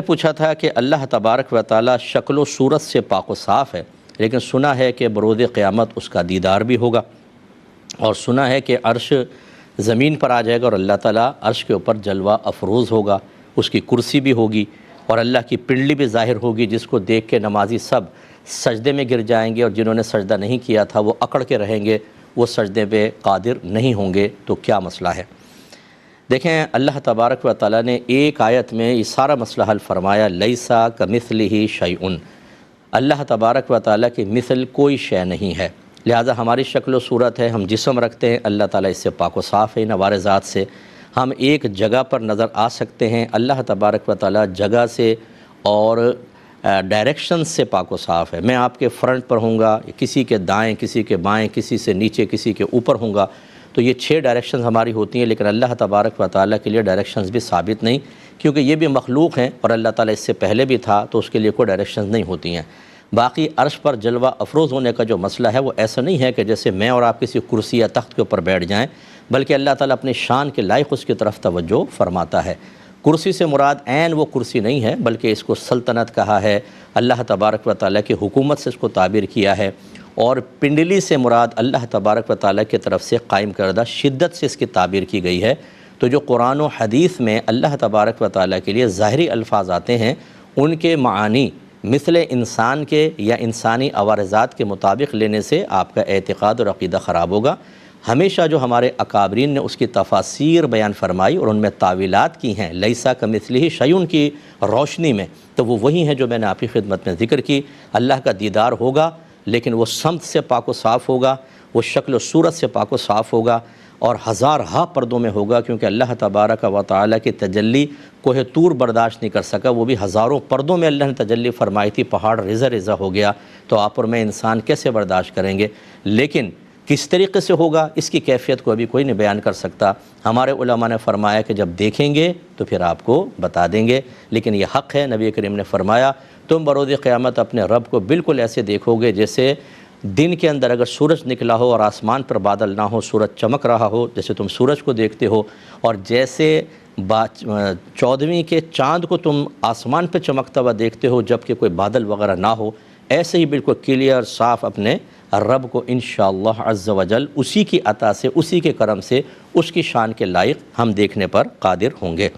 پوچھا تھا کہ اللہ تبارک و تعالی شکل و صورت سے پاک و صاف ہے، لیکن سنا ہے کہ بروز قیامت اس کا دیدار بھی ہوگا، اور سنا ہے کہ عرش زمین پر آ جائے گا اور اللہ تعالیٰ عرش کے اوپر جلوہ افروز ہوگا، اس کی کرسی بھی ہوگی اور اللہ کی پنڈلی بھی ظاہر ہوگی، جس کو دیکھ کے نمازی سب سجدے میں گر جائیں گے، اور جنہوں نے سجدہ نہیں کیا تھا وہ اکڑ کے رہیں گے، وہ سجدے پہ قادر نہیں ہوں گے۔ تو کیا مسئلہ ہے؟ دیکھیں، اللہ تبارک و تعالیٰ نے ایک آیت میں یہ سارا مسئلہ حل فرمایا، لیسا کمثلہ شیء، اللہ تبارک و تعالیٰ کی مثل کوئی شے نہیں ہے، لہٰذا ہماری شکل و صورت ہے، ہم جسم رکھتے ہیں، اللہ تعالیٰ اس سے پاک و صاف ہے، نوار ذات سے ہم ایک جگہ پر نظر آ سکتے ہیں، اللہ تبارک و تعالیٰ جگہ سے اور ڈائریکشن سے پاک و صاف ہے۔ میں آپ کے فرنٹ پر ہوں گا، کسی کے دائیں، کسی کے بائیں، کسی سے نیچے، کسی کے اوپر ہوں گا، تو یہ 6 ڈائریکشنز ہماری ہوتی ہیں، لیکن اللہ تبارک و تعالیٰ کے لیے ڈائریکشنز بھی ثابت نہیں، کیونکہ یہ بھی مخلوق ہیں اور اللہ تعالیٰ اس سے پہلے بھی تھا، تو اس کے لیے کوئی ڈائریکشنز نہیں ہوتی ہیں۔ باقی عرش پر جلوہ افروز ہونے کا جو مسئلہ ہے وہ ایسا نہیں ہے کہ جیسے میں اور آپ کسی کرسی یا تخت کے اوپر بیٹھ جائیں، بلکہ اللہ تعالیٰ اپنی شان کے لائق اس کی طرف توجہ فرماتا ہے۔ کرسی سے مراد عین وہ کرسی نہیں ہے، بلکہ اس کو سلطنت کہا ہے، اللہ تبارک و تعالیٰ کی حکومت سے اس کو تعبیر کیا ہے، اور پنڈلی سے مراد اللہ تبارک و تعالیٰ کی طرف سے قائم کردہ شدت سے اس کی تعبیر کی گئی ہے۔ تو جو قرآن و حدیث میں اللہ تبارک و تعالیٰ کے لیے ظاہری الفاظ آتے ہیں، ان کے معانی مثل انسان کے یا انسانی عوارضات کے مطابق لینے سے آپ کا اعتقاد اور عقیدہ خراب ہوگا۔ ہمیشہ جو ہمارے اکابرین نے اس کی تفاسیر بیان فرمائی اور ان میں تعویلات کی ہیں، لیسا کمثلہ شیء کی روشنی میں، تو وہ وہی ہیں جو میں نے آپ کی خدمت میں ذکر کی۔ اللہ کا دیدار ہوگا، لیکن وہ سمت سے پاک و صاف ہوگا، وہ شکل و صورت سے پاک و صاف ہوگا، اور ہزارہا پردوں میں ہوگا، کیونکہ اللہ تبارک و تعالیٰ کی تجلی کوہ طور برداشت نہیں کر سکا، وہ بھی ہزاروں پردوں میں اللہ نے تجلی فرمائی تھی، پہاڑ رزہ رزہ ہو گیا، تو آپ اور میں انسان کیسے برداشت کریں گے؟ لیکن کس طریقے سے ہوگا اس کی کیفیت کو ابھی کوئی نہیں بیان کر سکتا۔ ہمارے علماء نے فرمایا کہ جب دیکھیں گے تو پھر آپ کو بتا دیں گے، لیکن یہ حق ہے، نبی کریم نے فرمایا تم بروز قیامت اپنے رب کو بالکل ایسے دیکھو گے جیسے دن کے اندر اگر سورج نکلا ہو اور آسمان پر بادل نہ ہو، سورج چمک رہا ہو، جیسے تم سورج کو دیکھتے ہو، اور جیسے 14ویں کے چاند کو تم آسمان پہ چمکتا ہوا دیکھتے ہو جب کہ کوئی بادل وغیرہ نہ ہو، ایسے ہی بالکل کلیئر صاف اپنے رب کو انشاءاللہ عز و جل اسی کی عطا سے، اسی کے کرم سے، اس کی شان کے لائق ہم دیکھنے پر قادر ہوں گے۔